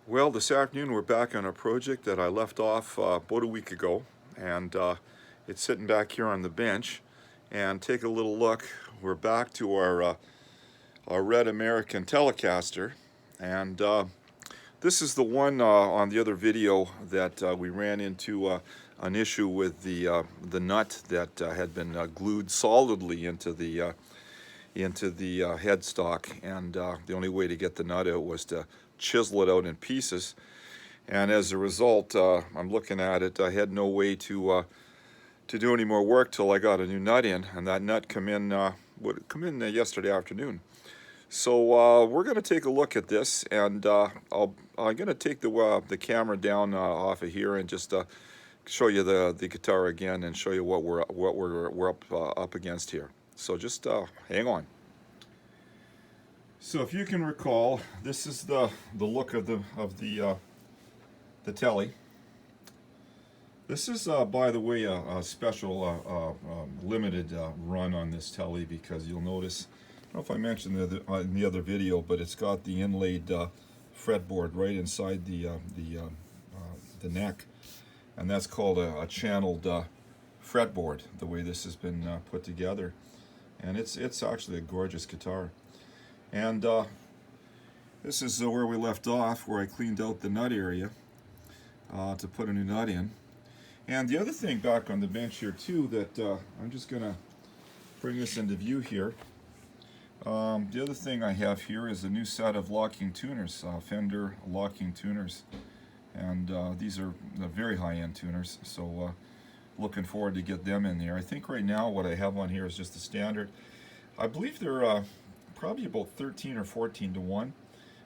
Well, this afternoon we're back on a project that I left off about a week ago, and it's sitting back here on the bench. And take a little look. We're back to our red American Telecaster, and this is the one on the other video that we ran into an issue with the nut that had been glued solidly into the headstock, and the only way to get the nut out was to chisel it out in pieces. And as a result, I'm looking at it, I had no way to do any more work till I got a new nut in, and that nut would come in yesterday afternoon. So we're going to take a look at this, and I'm going to take the camera down off of here and just show you the guitar again and show you what we're up against here. So just hang on. So if you can recall, this is the look of the Telly. This is, by the way, a special limited run on this Telly, because you'll notice, I don't know if I mentioned in the other video, but it's got the inlaid fretboard right inside the neck, and that's called a channeled fretboard, the way this has been put together. And it's actually a gorgeous guitar. And this is where we left off, where I cleaned out the nut area to put a new nut in. And the other thing back on the bench here too, that I'm just going to bring this into view here. The other thing I have here is a new set of locking tuners, Fender locking tuners. And these are very high-end tuners, so looking forward to get them in there. I think right now what I have on here is just the standard. I believe they're probably about 13 or 14 to 1.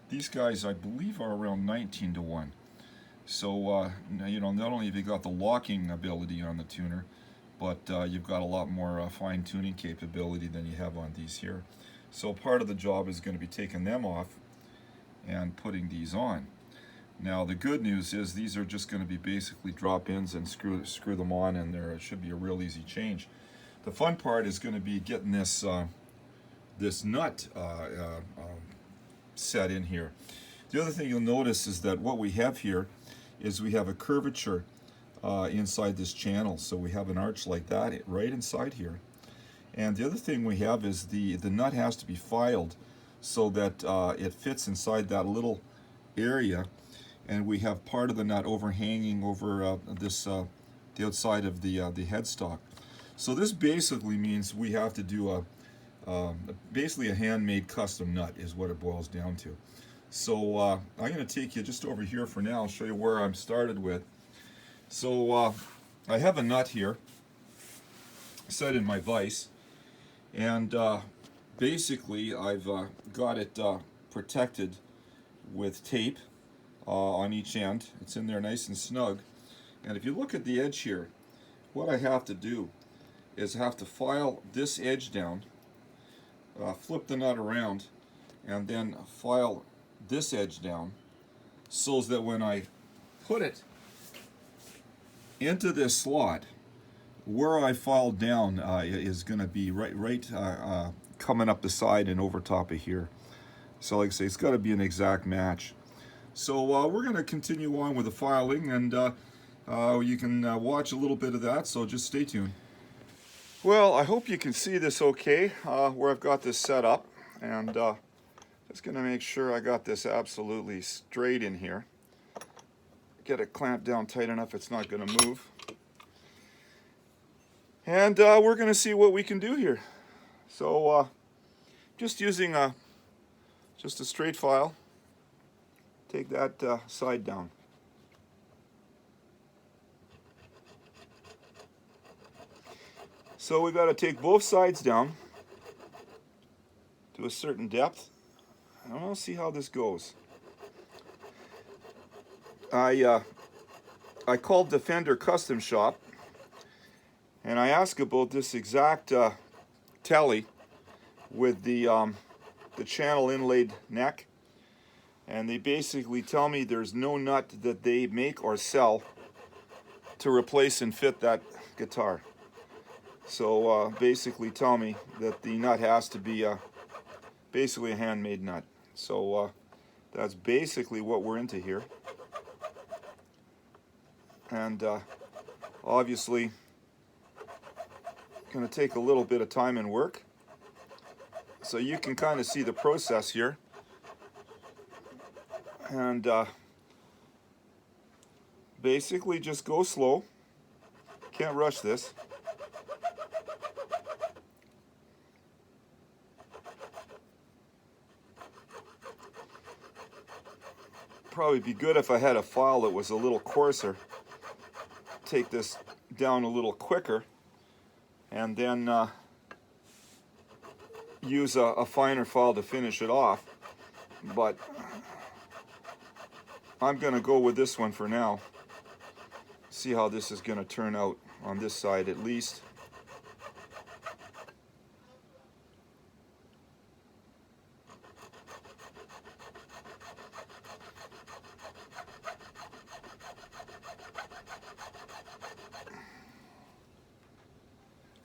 These guys, I believe, are around 19 to 1. So, you know, not only have you got the locking ability on the tuner, but you've got a lot more fine-tuning capability than you have on these here. So part of the job is going to be taking them off and putting these on. Now, the good news is these are just going to be basically drop-ins, and screw them on, and it should be a real easy change. The fun part is going to be getting this nut set in here. The other thing you'll notice is that what we have here is we have a curvature inside this channel. So we have an arch like that right inside here. And the other thing we have is the nut has to be filed so that it fits inside that little area. And we have part of the nut overhanging over the outside of the headstock. So this basically means we have to do basically a handmade custom nut is what it boils down to. So I'm going to take you just over here for now and show you where I'm started with. So I have a nut here set in my vise, and basically I've got it protected with tape on each end. It's in there nice and snug. And if you look at the edge here, what I have to do is I have to file this edge down, flip the nut around, and then file this edge down, so that when I put it into this slot, where I filed down is going to be right coming up the side and over top of here. So like I say, it's got to be an exact match. So we're going to continue on with the filing, and you can watch a little bit of that, so just stay tuned. Well, I hope you can see this okay, where I've got this set up, and just going to make sure I got this absolutely straight in here. Get it clamped down tight enough it's not going to move. And we're going to see what we can do here. So just using just a straight file, take that side down. So we've got to take both sides down to a certain depth. I want to see how this goes. I called the Fender Custom Shop, and I asked about this exact Telly with the channel inlaid neck, and they basically tell me there's no nut that they make or sell to replace and fit that guitar. So basically tell me that the nut has to be basically a handmade nut. So That's basically what we're into here. And obviously going to take a little bit of time and work. So you can kind of see the process here. And basically just go slow. Can't rush this. Probably be good if I had a file that was a little coarser. Take this down a little quicker, and then use a finer file to finish it off. But I'm going to go with this one for now. See how this is going to turn out on this side at least.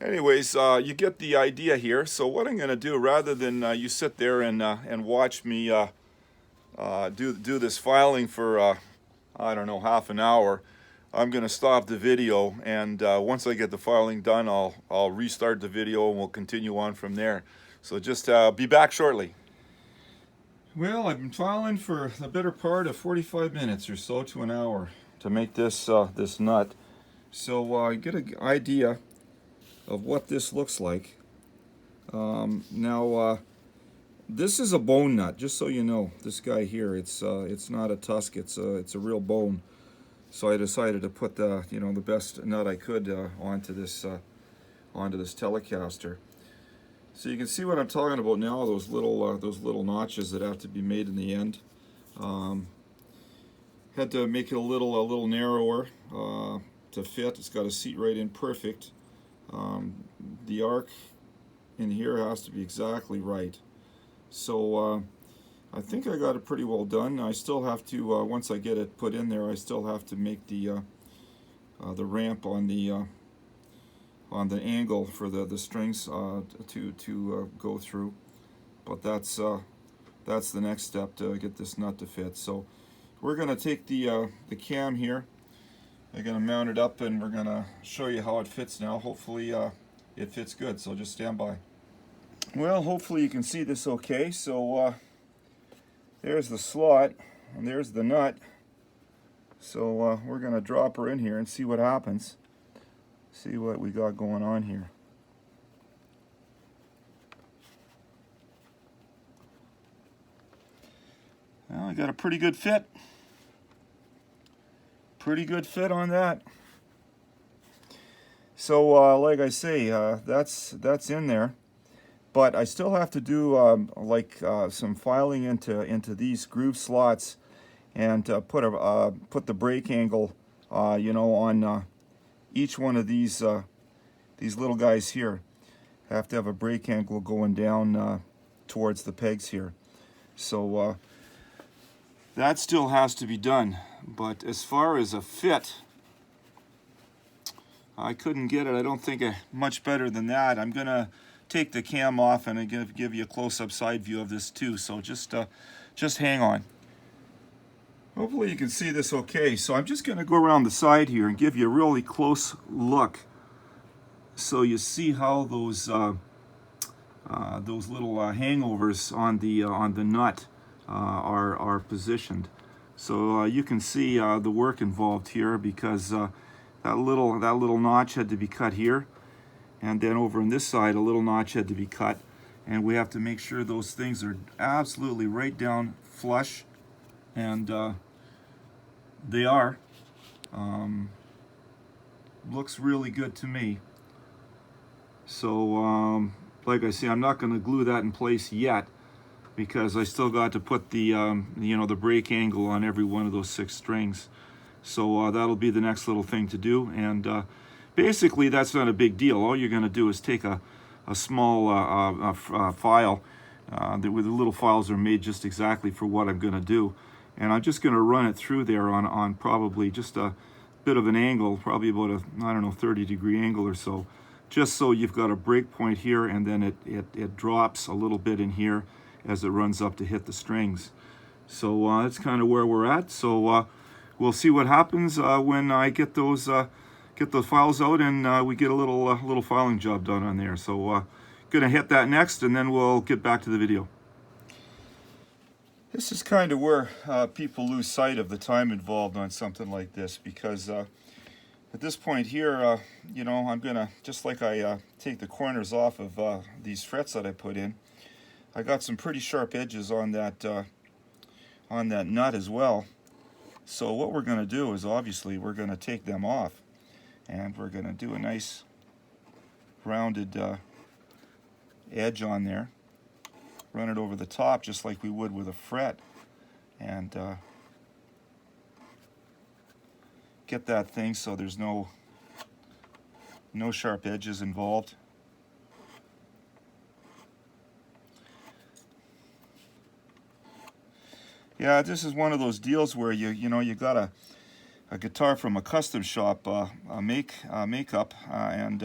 Anyways, you get the idea here. So what I'm going to do, rather than you sit there and watch me do this filing for I don't know, half an hour, I'm going to stop the video, and once I get the filing done, I'll restart the video and we'll continue on from there. So just be back shortly. Well, I've been filing for the better part of 45 minutes or so to an hour to make this this nut. So get an idea of what this looks like. Now this is a bone nut, just so you know. This guy here, it's not a tusk, it's a real bone. So I decided to put the the best nut I could onto this Telecaster. So you can see what I'm talking about now. Those little notches that have to be made in the end. Had to make it a little narrower to fit. It's got to seat right in perfect. The arc in here has to be exactly right. So I think I got it pretty well done. I still have to, once I get it put in there, I still have to make the ramp on the angle for the strings to go through. But that's the next step to get this nut to fit. So we're going to take the cam here. I'm going to mount it up, and we're going to show you how it fits now. Hopefully it fits good, so just stand by. Well, hopefully you can see this okay. So there's the slot, and there's the nut. So we're going to drop her in here and see what happens. See what we got going on here. Well, I got a pretty good fit. Pretty good fit on that. So like I say, that's in there, but I still have to do some filing into these groove slots, and put the brake angle on each one of these little guys here. Have to have a brake angle going down towards the pegs here. So that still has to be done. But as far as a fit, I couldn't get it, I don't think, much better than that. I'm going to take the cam off and give you a close-up side view of this too. So just hang on. Hopefully you can see this okay. So I'm just going to go around the side here and give you a really close look, so you see how those little hangovers on the nut are positioned. So you can see the work involved here, because that little notch had to be cut here, and then over on this side a little notch had to be cut, and we have to make sure those things are absolutely right down flush, and they are. Looks really good to me. So like I say, I'm not going to glue that in place yet, because I still got to put the the brake angle on every one of those 6 strings. So that'll be the next little thing to do, and basically that's not a big deal. All you're going to do is take a small file. The little files are made just exactly for what I'm going to do, and I'm just going to run it through there on probably just a bit of an angle, probably about a 30-degree angle or so, just so you've got a break point here, and then it drops a little bit in here as it runs up to hit the strings. So that's kind of where we're at. So we'll see what happens when I get those files out and we get a little filing job done on there. So gonna hit that next, and then we'll get back to the video. This is kind of where people lose sight of the time involved on something like this, because at this point here, you know, I'm gonna, just like I take the corners off of these frets that I put in, I got some pretty sharp edges on that nut as well. So what we're gonna do is, obviously, we're gonna take them off, and we're gonna do a nice rounded edge on there. Run it over the top just like we would with a fret, and get that thing so there's no sharp edges involved. Yeah, this is one of those deals where you know, you got a guitar from a custom shop makeup, and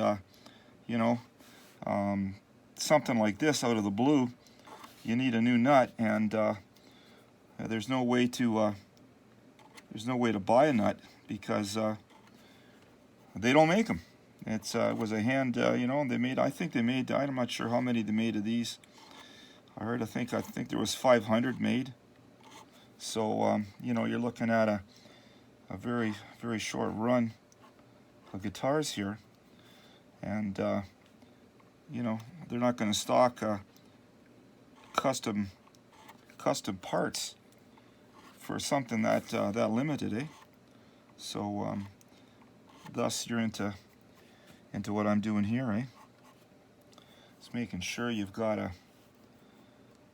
you know, something like this out of the blue, you need a new nut, and there's no way to buy a nut, because they don't make them. It was a hand, you know, they made, I think they made, I'm not sure how many they made of these. I think there was 500 made. So you know, you're looking at a very, very short run of guitars here, and you know, they're not going to stock custom parts for something that limited, eh? So thus you're into what I'm doing here, eh? Just making sure you've got a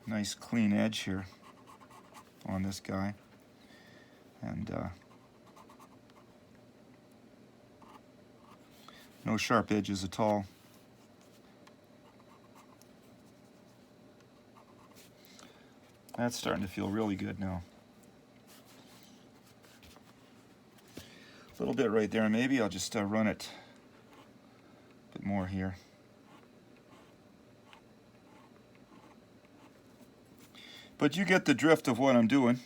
nice clean edge here on this guy, and no sharp edges at all. That's starting to feel really good now. A little bit right there. Maybe I'll just run it a bit more here. But you get the drift of what I'm doing.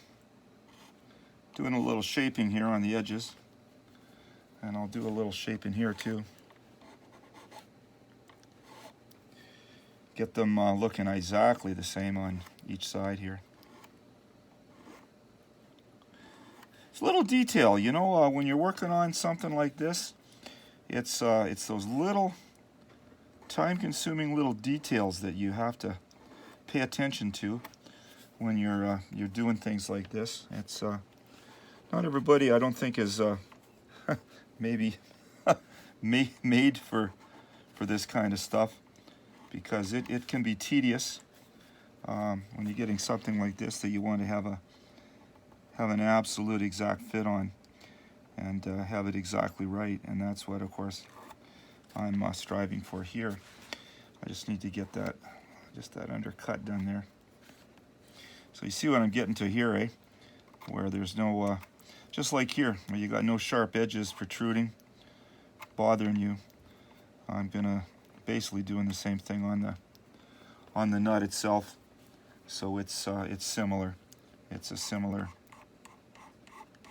Doing a little shaping here on the edges. And I'll do a little shaping here too. Get them looking exactly the same on each side here. It's a little detail, you know, when you're working on something like this, it's those little time-consuming little details that you have to pay attention to when you're doing things like this. It's not everybody, I don't think, is maybe made for this kind of stuff, because it can be tedious when you're getting something like this that you want to have an absolute exact fit on, and have it exactly right. And that's what, of course, I'm striving for here. I just need to get that undercut done there. So you see what I'm getting to here, eh? Where there's no, just like here, where you got no sharp edges protruding, bothering you. I'm gonna basically doing the same thing on the nut itself. So it's similar. It's a similar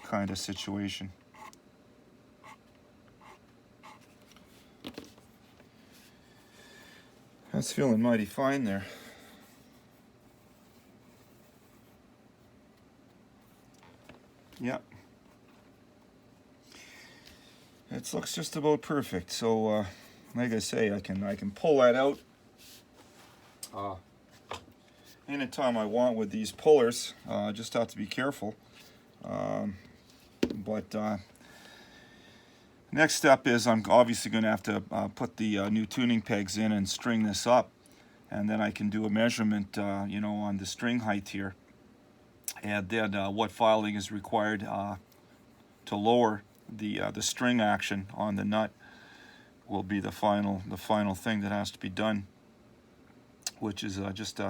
kind of situation. That's feeling mighty fine there. Yep. It looks just about perfect. So like I say, I can pull that out anytime I want with these pullers. Just have to be careful. But next step is I'm obviously going to have to put the new tuning pegs in and string this up, and then I can do a measurement, you know, on the string height here, and then what filing is required to lower the string action on the nut will be the final thing that has to be done, which is just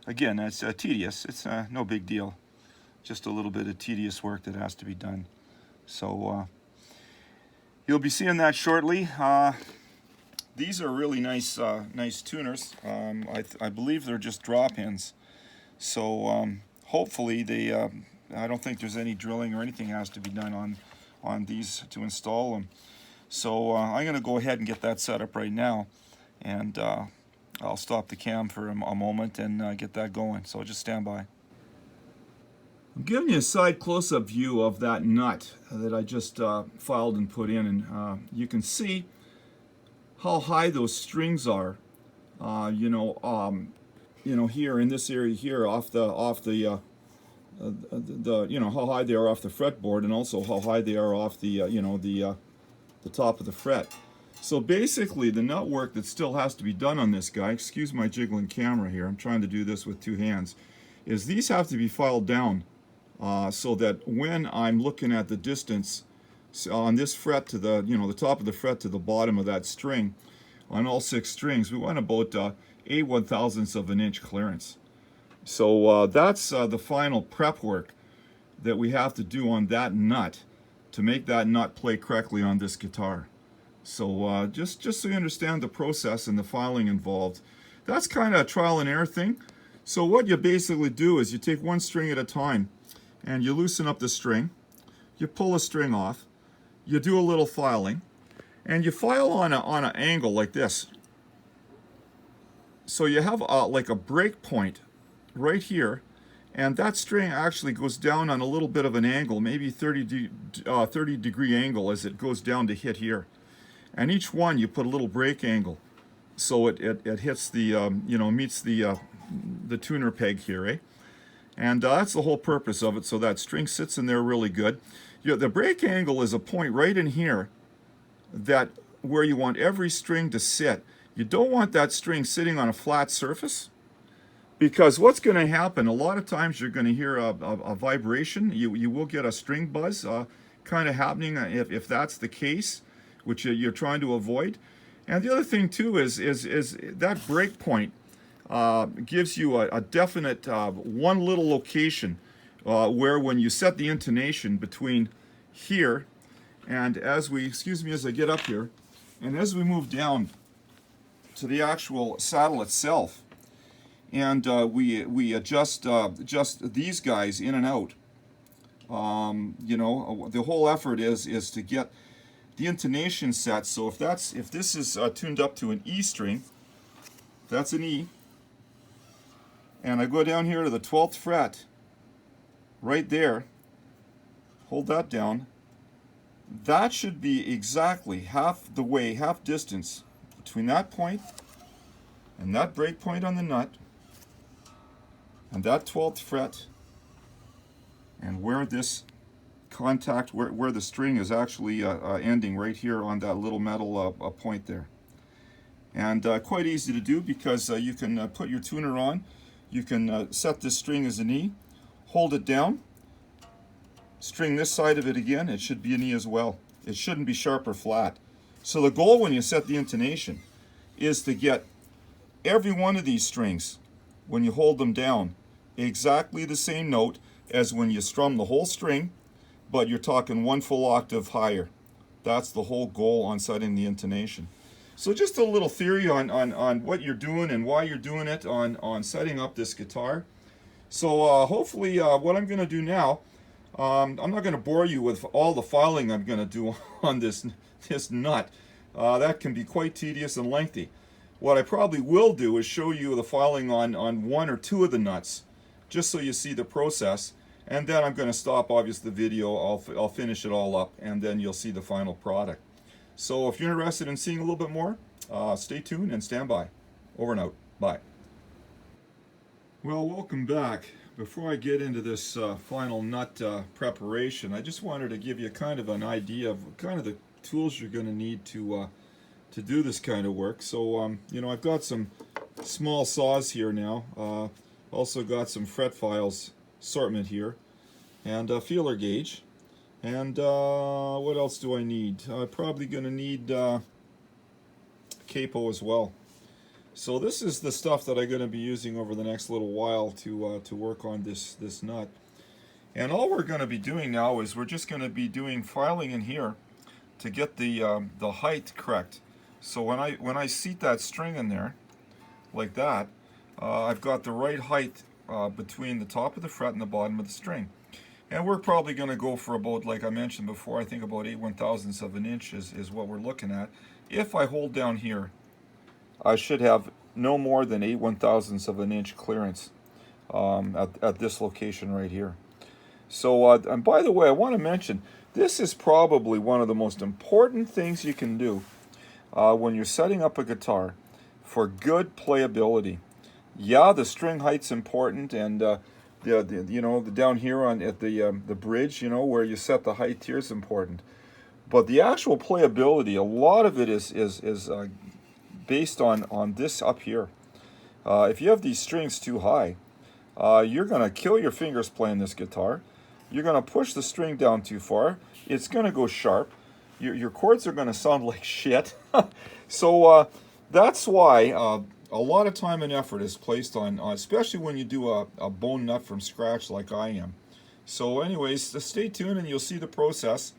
again, it's tedious. It's no big deal, just a little bit of tedious work that has to be done. So you'll be seeing that shortly. These are really nice tuners. I believe they're just drop-ins. So hopefully they, I don't think there's any drilling or anything has to be done on these to install them. So I'm going to go ahead and get that set up right now, and I'll stop the cam for a moment and get that going. So just stand by. I'm giving you a side close-up view of that nut that I just filed and put in, and you can see how high those strings are. Here in this area here, off the how high they are off the fretboard, and also how high they are off the the top of the fret. So basically, the nut work that still has to be done on this guy, excuse my jiggling camera here, I'm trying to do this with two hands, is these have to be filed down so that when I'm looking at the distance on this fret to the the top of the fret to the bottom of that string, on all 6 strings, we want about 8/1000ths of an inch clearance. So that's the final prep work that we have to do on that nut to make that nut play correctly on this guitar. So just so you understand the process and the filing involved, that's kind of a trial and error thing. So what you basically do is you take one string at a time and you loosen up the string, you pull a string off, you do a little filing, and you file on an angle like this. So you have like a break point right here, and that string actually goes down on a little bit of an angle, maybe 30 degree angle as it goes down to hit here. And each one you put a little break angle so it hits the meets the tuner peg here, eh? And that's the whole purpose of it, so that string sits in there really good. The break angle is a point right in here that where you want every string to sit. You don't want that string sitting on a flat surface, because what's going to happen, a lot of times you're going to hear a vibration. You will get a string buzz kind of happening if that's the case, which you're trying to avoid. And the other thing too is that break point gives you a definite one little location where when you set the intonation between here and excuse me as I get up here, and as we move down to the actual saddle itself, and we adjust just these guys in and out. The whole effort is to get the intonation set. So if this is tuned up to an E string, that's an E, and I go down here to the 12th fret, right there, hold that down. That should be exactly half distance between that point and that break point on the nut, and that 12th fret, and where this contact, where the string is actually ending right here on that little metal point there. And quite easy to do, because you can put your tuner on, you can set this string as an E, hold it down, string this side of it again, it should be an E as well. It shouldn't be sharp or flat. So the goal when you set the intonation is to get every one of these strings, when you hold them down, exactly the same note as when you strum the whole string, but you're talking 1 full octave higher. That's the whole goal on setting the intonation. So just a little theory on what you're doing and why you're doing it on setting up this guitar. So hopefully what I'm going to do now, I'm not going to bore you with all the filing I'm going to do on this nut. That can be quite tedious and lengthy. What I probably will do is show you the filing on 1 or 2 of the nuts, just so you see the process. And then I'm going to stop, obviously, the video. I'll finish it all up, and then you'll see the final product. So if you're interested in seeing a little bit more, stay tuned and stand by. Over and out. Bye. Well, welcome back. Before I get into this final nut preparation, I just wanted to give you kind of an idea of kind of the tools you're going to need to do this kind of work. So, I've got some small saws here now. Also got some fret files assortment here, and a feeler gauge, and what else do I need? I'm probably going to need capo as well. So this is the stuff that I'm going to be using over the next little while to work on this nut. And all we're going to be doing now is we're just going to be doing filing in here to get the height correct. So when I seat that string in there like that, I've got the right height between the top of the fret and the bottom of the string. And we're probably going to go for about, like I mentioned before, I think about 8/1000ths of an inch is what we're looking at. If I hold down here, I should have no more than 8/1000ths of an inch clearance at this location right here. So, and by the way, I want to mention, this is probably one of the most important things you can do when you're setting up a guitar for good playability. Yeah, the string height's important, and the down here on at the bridge, where you set the height here is important. But the actual playability, a lot of it is based on this up here. If you have these strings too high, you're going to kill your fingers playing this guitar. You're going to push the string down too far. It's going to go sharp. Your chords are going to sound like shit. So that's why a lot of time and effort is placed on, especially when you do a bone nut from scratch like I am. So anyways, stay tuned and you'll see the process.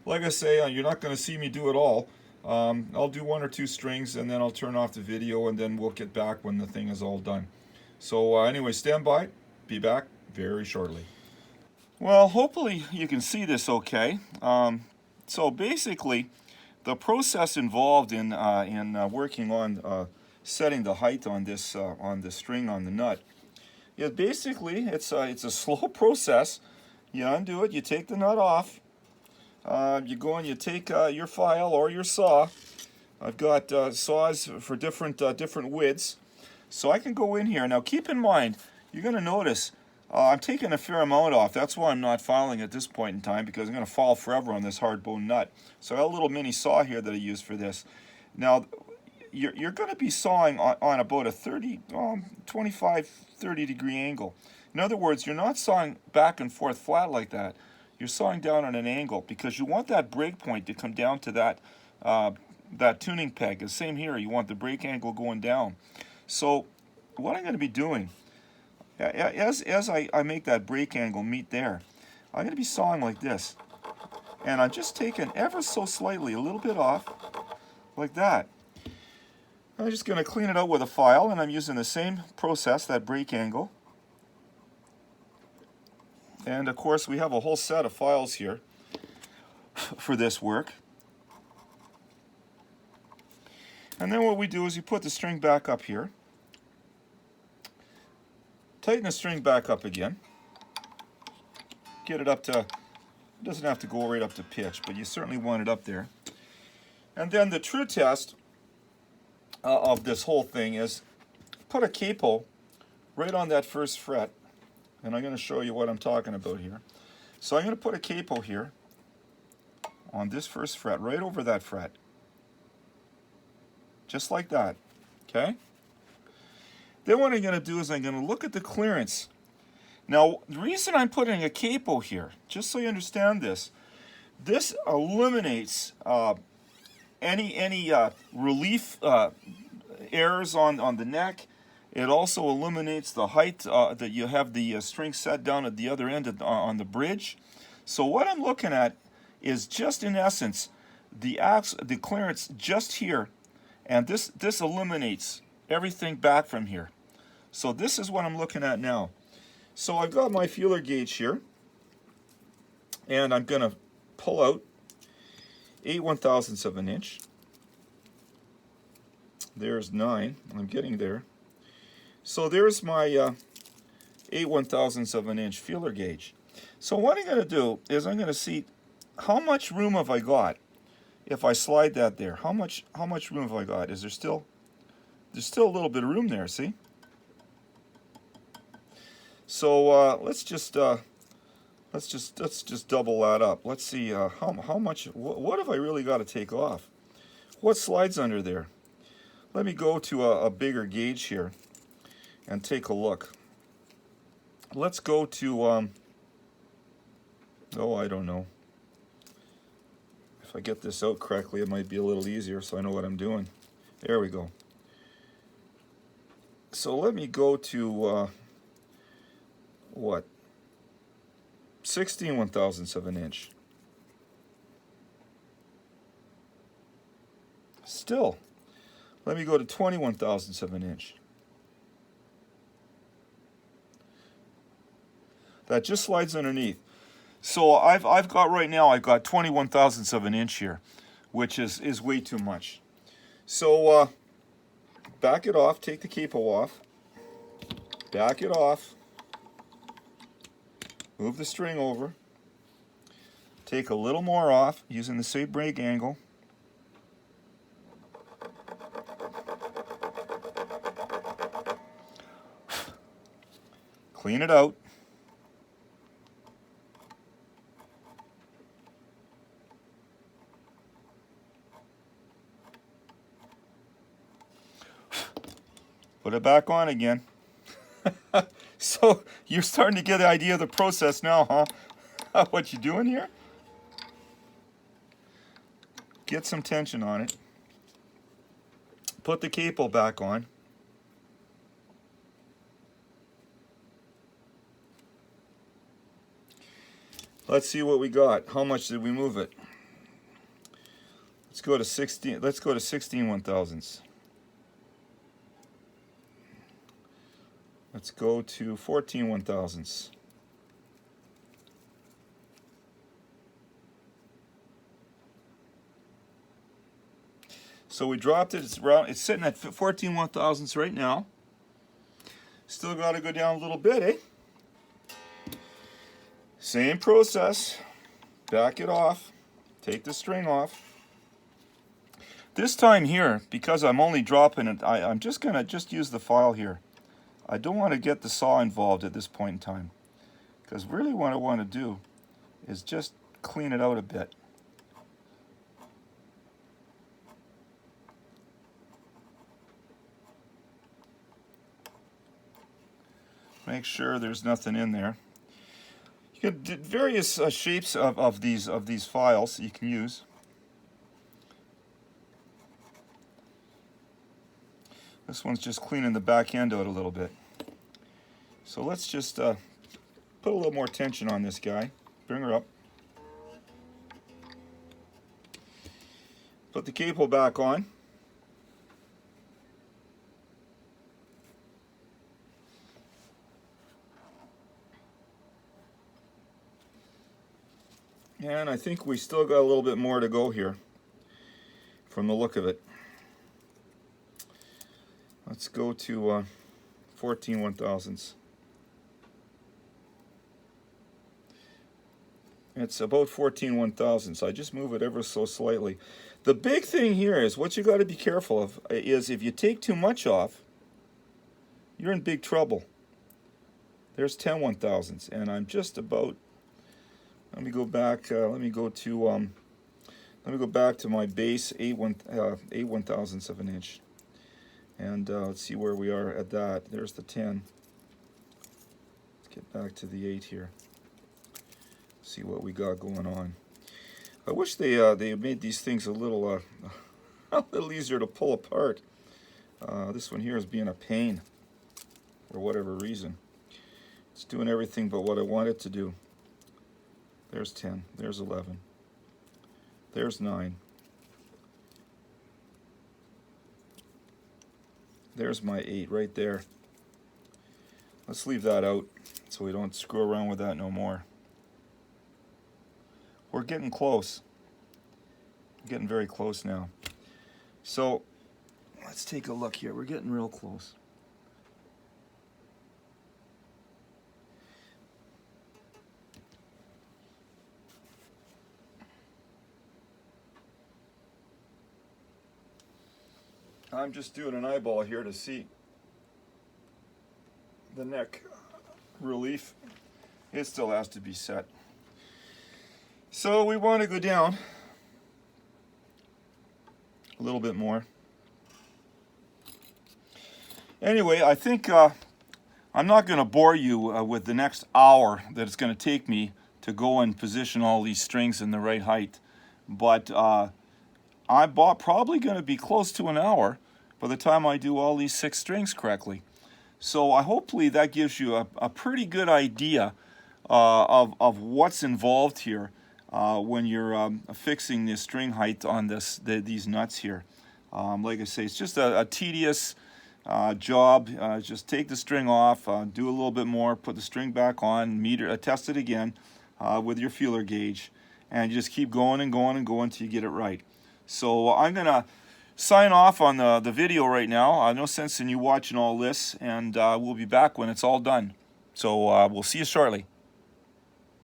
Like I say, you're not going to see me do it all. I'll do 1 or 2 strings and then I'll turn off the video and then we'll get back when the thing is all done. So anyway, stand by. Be back very shortly. Well, hopefully you can see this okay. So basically, the process involved in working on setting the height on this on the string on the nut, basically it's a slow process. You undo it, you take the nut off, you go and you take your file or your saw. I've got saws for different widths, so I can go in here. Now keep in mind, you're going to notice I'm taking a fair amount off. That's why I'm not filing at this point in time, because I'm going to file forever on this hard bone nut. So I got a little mini saw here that I use for this. Now, you're going to be sawing on about a 25, 30 degree angle. In other words, you're not sawing back and forth flat like that. You're sawing down on an angle because you want that break point to come down to that tuning peg. The same here, you want the break angle going down. So what I'm going to be doing, as I make that break angle meet there, I'm going to be sawing like this. And I'm just taking ever so slightly, a little bit off, like that. I'm just going to clean it out with a file, and I'm using the same process, that break angle. And of course, we have a whole set of files here for this work. And then what we do is you put the string back up here. Tighten the string back up again. Get it up to, it doesn't have to go right up to pitch, but you certainly want it up there. And then the true test of this whole thing is put a capo right on that first fret. And I'm going to show you what I'm talking about here. So I'm going to put a capo here on this first fret, right over that fret. Just like that. Okay? Then what I'm going to do is I'm going to look at the clearance. Now, the reason I'm putting a capo here, just so you understand this eliminates any relief errors on the neck. It also eliminates the height that you have the string set down at the other end on the bridge. So what I'm looking at is just in essence the clearance just here, and this eliminates everything back from here. So this is what I'm looking at now. So I've got my feeler gauge here, and I'm going to pull out 8/1000ths of an inch. There's 9. I'm getting there. So there's my 8/1000ths of an inch feeler gauge. So what I'm going to do is I'm going to see how much room have I got if I slide that there. How much room have I got? There's still a little bit of room there, see? So let's just double that up. Let's see how much. What have I really got to take off? What slides under there? Let me go to a bigger gauge here and take a look. Let's go to oh, I don't know. If I get this out correctly, it might be a little easier so I know what I'm doing. There we go. So let me go to what? 16/1000ths of an inch. Still, let me go to 21/1000ths of an inch. that just slides underneath. So I've got right now, I've got 21 thousandths of an inch here, which is way too much. So back it off, take the capo off, back it off, move the string over, take a little more off using the same brake angle. Clean it out. Put it back on again. So you're starting to get the idea of the process now, huh? What you doing here? Get some tension on it. Put the capo back on. Let's see what we got. How much did we move it? Let's go to 16. Let's go to 16 1/1000ths. Let's go to 14 1/1000ths. So we dropped it. It's sitting at 14 1/1000ths right now. Still got to go down a little bit, eh? Same process. Back it off. Take the string off. This time here, because I'm only dropping it, I'm just gonna use the file here. I don't want to get the saw involved at this point in time, because really what I want to do is just clean it out a bit. Make sure there's nothing in there. You can do various shapes of these files you can use. This one's just cleaning the back end out a little bit. So let's just put a little more tension on this guy. Bring her up. Put the capo back on. And I think we still got a little bit more to go here from the look of it. Let's go to 14 1/1000ths. It's about 14 1/1000ths. I just move it ever so slightly. The big thing here is what you got to be careful of is if you take too much off, you're in big trouble. There's 10 1/1000ths, and I'm just about. Let me go back. Let me go back to my base 8 1/1000ths of an inch, and let's see where we are at that. There's the 10. Let's get back to the 8 here. See what we got going on. I wish they made these things a little easier to pull apart. This one here is being a pain for whatever reason. It's doing everything but what I want it to do. There's 10. There's 11. There's 9. There's my 8 right there. Let's leave that out so we don't screw around with that no more. We're getting close. We're getting very close now. So let's take a look here. We're getting real close. I'm just doing an eyeball here to see the neck relief. It still has to be set. So we want to go down a little bit more. Anyway, I think I'm not going to bore you with the next hour that it's going to take me to go and position all these strings in the right height. But I'm probably going to be close to an hour by the time I do all these 6 strings correctly. So hopefully that gives you a pretty good idea of what's involved here when you're fixing the string height on these nuts here. Like I say, it's just a tedious job. Just take the string off, do a little bit more, put the string back on, meter, test it again with your feeler gauge, and just keep going and going and going until you get it right. So I'm gonna sign off on the video right now. No sense in you watching all this, and we'll be back when it's all done. So we'll see you shortly.